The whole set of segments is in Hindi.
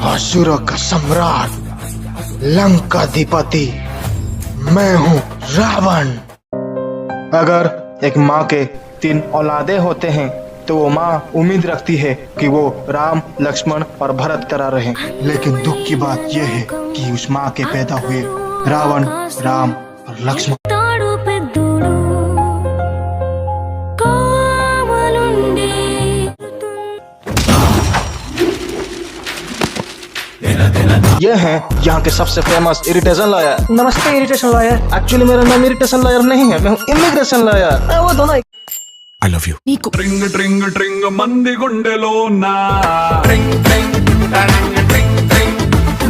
असुरों का सम्राट, लंकाधिपति, मैं हूँ रावण। अगर एक माँ के 3 औलादे होते हैं तो वो माँ उम्मीद रखती है कि वो राम, लक्ष्मण और भरत तरह रहे। लेकिन दुख की बात यह है कि उस माँ के पैदा हुए रावण, राम और लक्ष्मण। ये है यहाँ के सबसे फेमस इरिटेशन लॉयर। नमस्ते इरिटेशन लॉयर। एक्चुअली मेरा नाम इरिटेशन लॉयर नहीं है, मैं हूँ इमिग्रेशन लॉयर। वो दोनों I love you. ట్రింగ్ ట్రింగ్ ట్రింగ్ మంది గుండెలోనా ట్రింగ్ ట్రింగ్ ట్రింగ్ ట్రింగ్ ట్రింగ్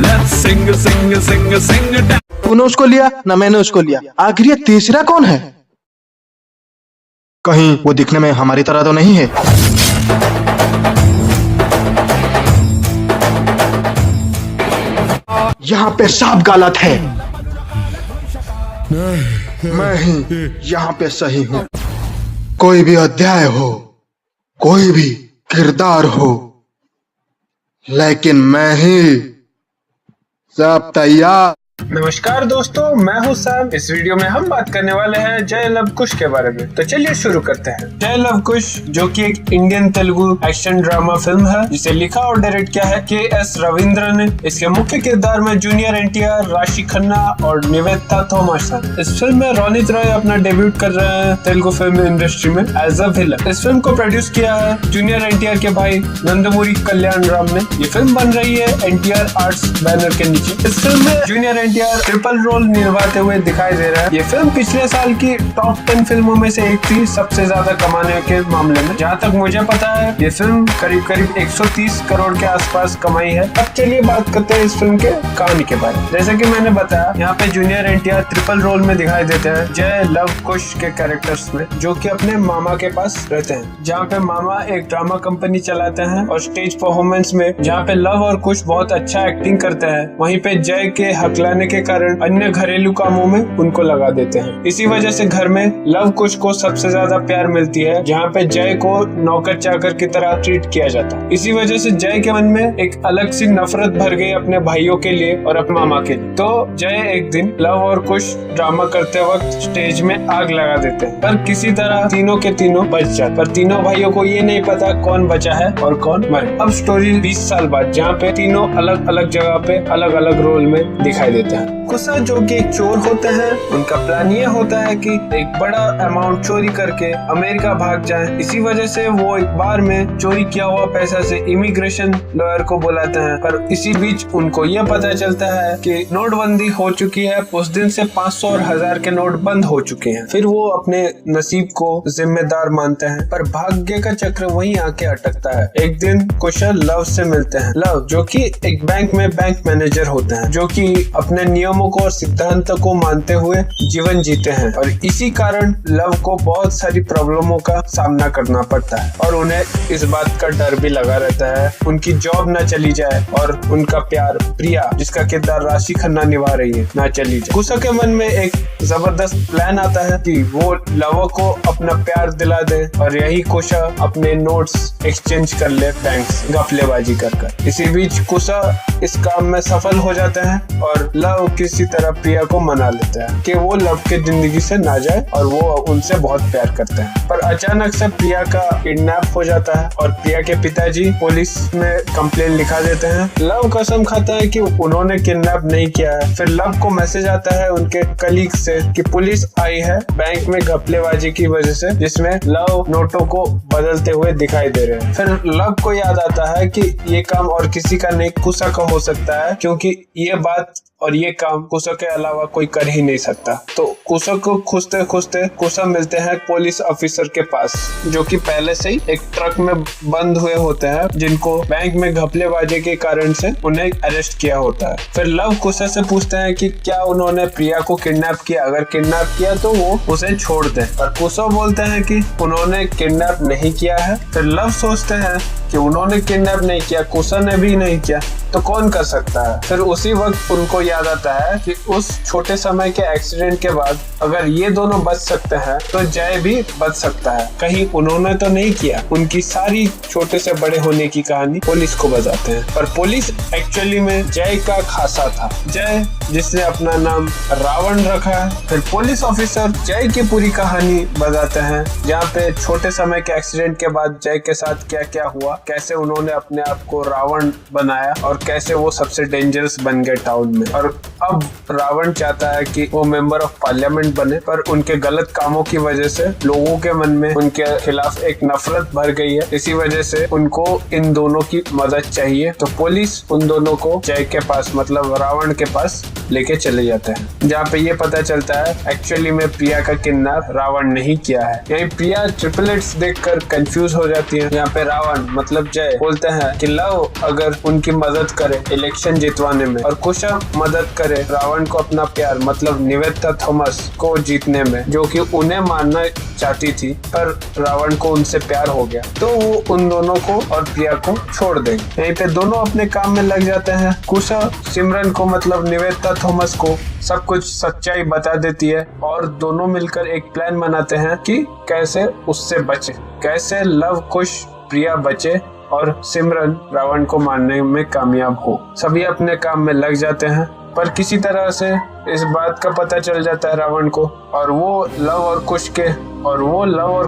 లెట్స్ సింగ్ సింగ్ సింగ్ సింగ్ तूने उसको लिया ना मैंने उसको लिया, आखिर ये तीसरा कौन है? कहीं वो दिखने में हमारी तरह तो नहीं है? यहाँ पे सब गलत है, मैं ही यहाँ पे सही हूँ। कोई भी अध्याय हो, कोई भी किरदार हो, लेकिन मैं ही सब तैयार। नमस्कार दोस्तों, मैं हूं सैम। इस वीडियो में हम बात करने वाले हैं जय लव कुश के बारे में। तो चलिए शुरू करते हैं। जय लव कुश जो कि एक Indian Telugu action drama film है, जिसे लिखा और डायरेक्ट किया है के.एस. रविंद्र ने। इसके मुख्य किरदार में जूनियर एनटीआर, राशि खन्ना और निवेदिता थॉमस हैं। इस फिल्म में रोनित रॉय अपना डेब्यूट कर रहे हैं तेलुगु फिल्म इंडस्ट्री में एज अ विलन। इस फिल्म को प्रोड्यूस किया है जूनियर एनटीआर के भाई नंदमूरी कल्याण राम ने। ये फिल्म बन रही है एनटीआर आर्ट्स बैनर के नीचे। इस फिल्म में जूनियर एनटीआर ट्रिपल रोल निभाते हुए दिखाई दे रहा है। ये फिल्म पिछले साल की टॉप 10 फिल्मों में से एक थी, सबसे ज्यादा कमाने के मामले में। जहाँ तक मुझे पता है ये फिल्म करीब 130 करोड़ के आसपास कमाई है। अब चलिए बात करते हैं इस फिल्म के कहानी के बारे में। जैसे कि मैंने बताया, यहाँ पे जूनियर एनटीआर ट्रिपल रोल में दिखाई देते हैं जय लव कुश के कैरेक्टर्स में, जो कि अपने मामा के पास रहते हैं। जहाँ पे मामा एक ड्रामा कंपनी चलाते हैं और स्टेज परफॉर्मेंस में जहाँ पे लव और कुश बहुत अच्छा एक्टिंग करते हैं, वहीं पे जय के हकलाने के कारण अन्य घरेलू कामों में उनको लगा देते हैं। इसी वजह से घर में लव कुश को सबसे ज्यादा प्यार मिलती है, जहाँ पे जय को नौकर चाकर की तरह ट्रीट किया जाता है। इसी वजह से जय के मन में एक अलग सी नफरत भर गई अपने भाइयों के लिए और अपने मामा के लिए। तो जय एक दिन लव और कुश ड्रामा करते वक्त स्टेज में आग लगा देते हैं, पर किसी तरह तीनों के तीनों बच जाते। पर तीनों भाइयों को ये नहीं पता कौन बचा है और कौन मरे। अब स्टोरी 20 साल बाद, जहाँ पे तीनों अलग अलग जगह पे अलग अलग रोल में दिखाई देते हैं। कुशा जो कि एक चोर होते हैं, उनका प्लान ये होता है कि एक बड़ा अमाउंट चोरी करके अमेरिका भाग जाएं। इसी वजह से वो एक बार में चोरी किया हुआ पैसा से इमिग्रेशन लॉयर को बुलाते हैं। पर इसी बीच उनको ये पता चलता है कि नोटबंदी हो चुकी है। उस दिन से 500 और 1000 के नोट बंद हो चुके हैं। फिर वो अपने नसीब को जिम्मेदार मानते हैं, पर भाग्य का चक्र वहीं आके अटकता है। एक दिन कुशा लव से मिलते हैं। लव जो कि एक बैंक में बैंक मैनेजर होते हैं, जो कि अपने नियमों को और सिद्धांतों को मानते हुए जीवन जीते हैं, और इसी कारण लव को बहुत सारी प्रॉब्लमों का सामना करना पड़ता है और उन्हें इस बात का डर भी लगा रहता है उनकी जॉब ना चली जाए और उनका प्यार प्रिया, जिसका किरदार राशि खन्ना निभा रही है, ना चली जाए। कुशा के मन में एक जबरदस्त प्लान आता है कि वो लव को अपना प्यार दिला दे और यही कुशा अपने नोट्स एक्सचेंज कर ले बैंक से गफलेबाजी कर। इसी बीच कुशा इस काम में सफल हो जाते हैं और लव किसी तरह प्रिया को मना लेता है कि वो लव के जिंदगी से ना जाए और वो उनसे बहुत प्यार करते हैं। पर अचानक से प्रिया का किडनैप हो जाता है और प्रिया के पिताजी पुलिस में कंप्लेन लिखा देते हैं। लव कसम खाता है कि उन्होंने किडनैप नहीं किया है। फिर लव को मैसेज आता है उनके कलीग से कि पुलिस आई है बैंक में घपलेबाजी की वजह से, जिसमें लव नोटों को बदलते हुए दिखाई दे रहे हैं। फिर लव को याद आता है कि ये काम और किसी का नहीं, कुशा का हो सकता है, क्योंकि ये बात और ये काम कुशा के अलावा कोई कर ही नहीं सकता। तो कुशा को खुजते खुजते कुशा मिलते हैं पुलिस ऑफिसर के पास, जो कि पहले से ही एक ट्रक में बंद हुए होते हैं, जिनको बैंक में घपलेबाजी के कारण से उन्हें अरेस्ट किया होता है। फिर लव कुशा से पूछते हैं कि क्या उन्होंने प्रिया को किडनैप किया, अगर किडनैप किया तो वो उसे छोड़ दें। पर कुशा बोलते हैं कि उन्होंने किडनैप नहीं किया है। फिर लव सोचते हैं कि उन्होंने किडनैप नहीं किया, कुशा ने भी नहीं किया, तो कौन कर सकता है। फिर उसी वक्त उनको याद आता है कि उस छोटे समय के एक्सीडेंट के बाद अगर ये दोनों बच सकते हैं तो जय भी बच सकता है। कहीं उन्होंने तो नहीं किया। उनकी सारी छोटे से बड़े होने की कहानी पुलिस को बताते हैं, पर पुलिस एक्चुअली में जय का खासा था। जय जिसने अपना नाम रावण रखा है। फिर पुलिस ऑफिसर जय की पूरी कहानी बताते हैं, जहाँ पे छोटे समय के एक्सीडेंट के बाद जय के साथ क्या क्या हुआ, कैसे उन्होंने अपने आप को रावण बनाया और कैसे वो सबसे डेंजरस बन गए टाउन में। और अब रावण चाहता है कि वो मेंबर ऑफ पार्लियामेंट बने, पर उनके गलत कामों की वजह से लोगों के मन में उनके खिलाफ एक नफरत भर गई है। इसी वजह से उनको इन दोनों की मदद चाहिए। तो पुलिस उन दोनों को जय के पास मतलब रावण के पास लेके चले जाते हैं, जहाँ पे ये पता चलता है एक्चुअली में प्रिया का किडनैप रावण नहीं किया है। यही प्रिया ट्रिपलेट्स देखकर कंफ्यूज हो जाती है। यहाँ पे रावण मतलब जय बोलते हैं कि लव अगर उनकी मदद करे इलेक्शन जितवाने में और कुशा मदद करे रावण को अपना प्यार मतलब निवेदिता थॉमस को जीतने में, जो कि उन्हें मारना चाहती थी पर रावण को उनसे प्यार हो गया, तो वो उन दोनों को और प्रिया को छोड़ देंगे। यहीं पे दोनों अपने काम में लग जाते हैं। कुशा सिमरन को मतलब निवेदिता थॉमस को सब कुछ सच्चाई बता देती है और दोनों मिलकर एक प्लान बनाते हैं कि कैसे उससे बचे, कैसे लव कुश प्रिया बचे और सिमरन रावण को मारने में कामयाब हो। सभी अपने काम में लग जाते हैं, पर किसी तरह से इस बात का पता चल जाता है रावण को और वो लव और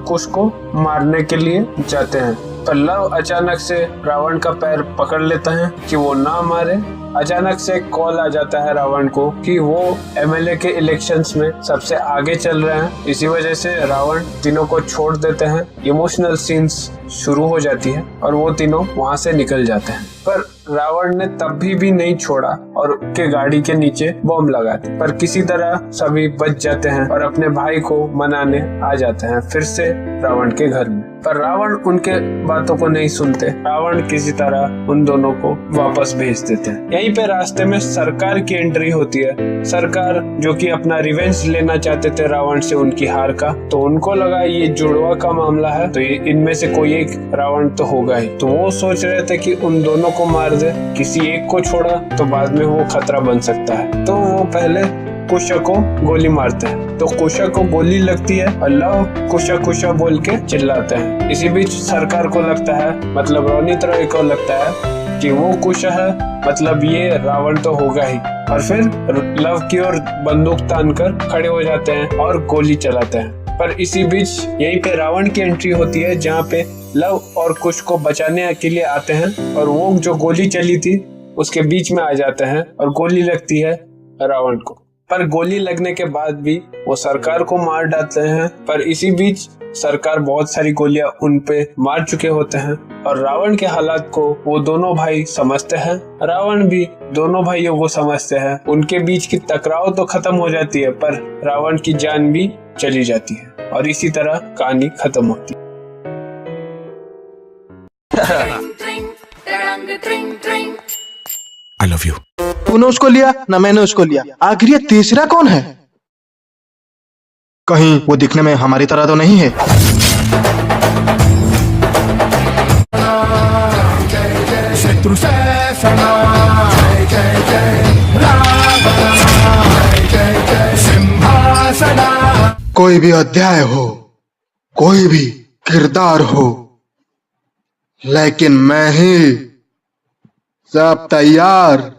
कुश को मारने के लिए जाते हैं। पर लव अचानक से रावण का पैर पकड़ लेता है कि वो ना मारे। अचानक से कॉल आ जाता है रावण को कि वो एमएलए के इलेक्शंस में सबसे आगे चल रहे हैं। इसी वजह से रावण तीनों को छोड़ देते हैं। इमोशनल सीन्स शुरू हो जाती है और वो तीनों वहां से निकल जाते हैं। पर रावण ने तब भी नहीं छोड़ा और उसके गाड़ी के नीचे बॉम्ब लगा दी, पर किसी तरह सभी बच जाते हैं और अपने भाई को मनाने आ जाते हैं फिर से रावण के घर में। पर रावण उनके बातों को नहीं सुनते। रावण किसी तरह उन दोनों को वापस भेज देते हैं। यहीं पे रास्ते में सरकार की एंट्री होती है। सरकार जो कि अपना रिवेंज लेना चाहते थे रावण से उनकी हार का, तो उनको लगा ये जुड़वा का मामला है तो इनमें से कोई एक रावण तो होगा ही। तो वो सोच रहे थे कि उन दोनों को मार दे, किसी एक को छोड़ा तो बाद में वो खतरा बन सकता है। तो वो पहले कुशा को गोली मारते हैं, तो कुशा को गोली लगती है और लव कुशा बोल के चिल्लाते हैं। इसी बीच सरकार को लगता है मतलब रोनित रॉय को लगता है कि वो कुशा है मतलब ये रावण तो होगा ही, और फिर लव की ओर बंदूक तानकर खड़े हो जाते हैं और गोली चलाते हैं। पर इसी बीच यहीं पे रावण की एंट्री होती है, जहाँ पे लव और कुश को बचाने के लिए आते हैं और वो जो गोली चली थी उसके बीच में आ जाते हैं और गोली लगती है रावण को। पर गोली लगने के बाद भी वो सरकार को मार डालते हैं। पर इसी बीच सरकार बहुत सारी गोलियां उन पे मार चुके होते हैं और रावण के हालात को वो दोनों भाई समझते हैं। रावण भी दोनों भाइयों को समझते हैं। उनके बीच की टकराव तो खत्म हो जाती है पर रावण की जान भी चली जाती है और इसी तरह कहानी खत्म होती है। I love you. तूने उसको लिया ना मैंने उसको लिया, आखिर ये तीसरा कौन है? कहीं वो दिखने में हमारी तरह तो नहीं है? शत्रु से सना जय जय जय सिंहासना। कोई भी अध्याय हो, कोई भी किरदार हो, लेकिन मैं ही सब तैयार।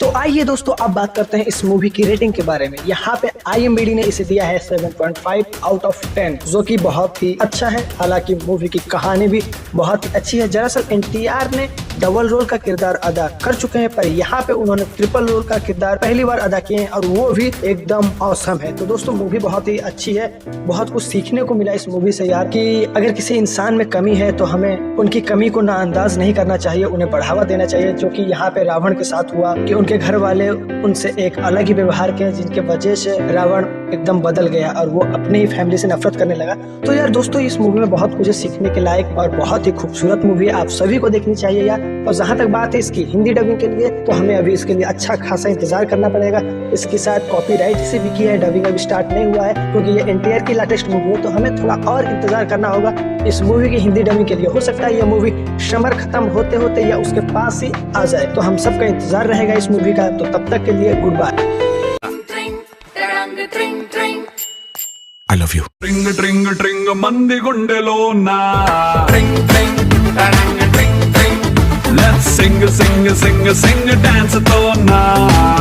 तो आइए दोस्तों अब बात करते हैं इस मूवी की रेटिंग के बारे में। यहाँ पे IMDb ने इसे दिया है 7.5 आउट ऑफ 10, जो कि बहुत ही अच्छा है। हालांकि मूवी की कहानी भी बहुत ही अच्छी है। दरअसल NTR ने डबल रोल का किरदार अदा कर चुके हैं, पर यहाँ पे उन्होंने ट्रिपल रोल का किरदार पहली बार अदा किए हैं और वो भी एकदम ऑसम है। तो दोस्तों मूवी बहुत ही अच्छी है। बहुत कुछ सीखने को मिला इस मूवी से यार, कि अगर किसी इंसान में कमी है तो हमें उनकी कमी को नजरअंदाज नहीं करना चाहिए, उन्हें बढ़ावा देना चाहिए। जो कि यहाँ पे रावण के साथ हुआ कि उनके घर वाले उनसे एक अलग ही व्यवहार किए, जिनके वजह से रावण एकदम बदल गया और वो अपने ही फैमिली से नफरत करने लगा। तो यार दोस्तों, इस मूवी में बहुत कुछ सीखने के लायक और बहुत ही खूबसूरत मूवी है, आप सभी को देखनी चाहिए यार। और जहाँ तक बात है इसकी हिंदी डबिंग के लिए, तो हमें अभी इसके लिए अच्छा खासा इंतजार करना पड़ेगा। इसके साथ कॉपीराइट से भी किया है, डबिंग अभी स्टार्ट नहीं हुआ है क्योंकि ये एनटीआर की लेटेस्ट मूवी है, तो हमें थोड़ा और इंतजार करना होगा इस मूवी की हिंदी डबिंग के लिए। हो सकता है ये मूवी समर खत्म होते होते या उसके पास ही आ जाए, तो हम सबका इंतजार रहेगा इस मूवी का। तो तब तक के लिए good bye. I love you. Tring tring tring mandi gundelona. Tring tring tring tring tring. Let's sing sing sing sing dance tona.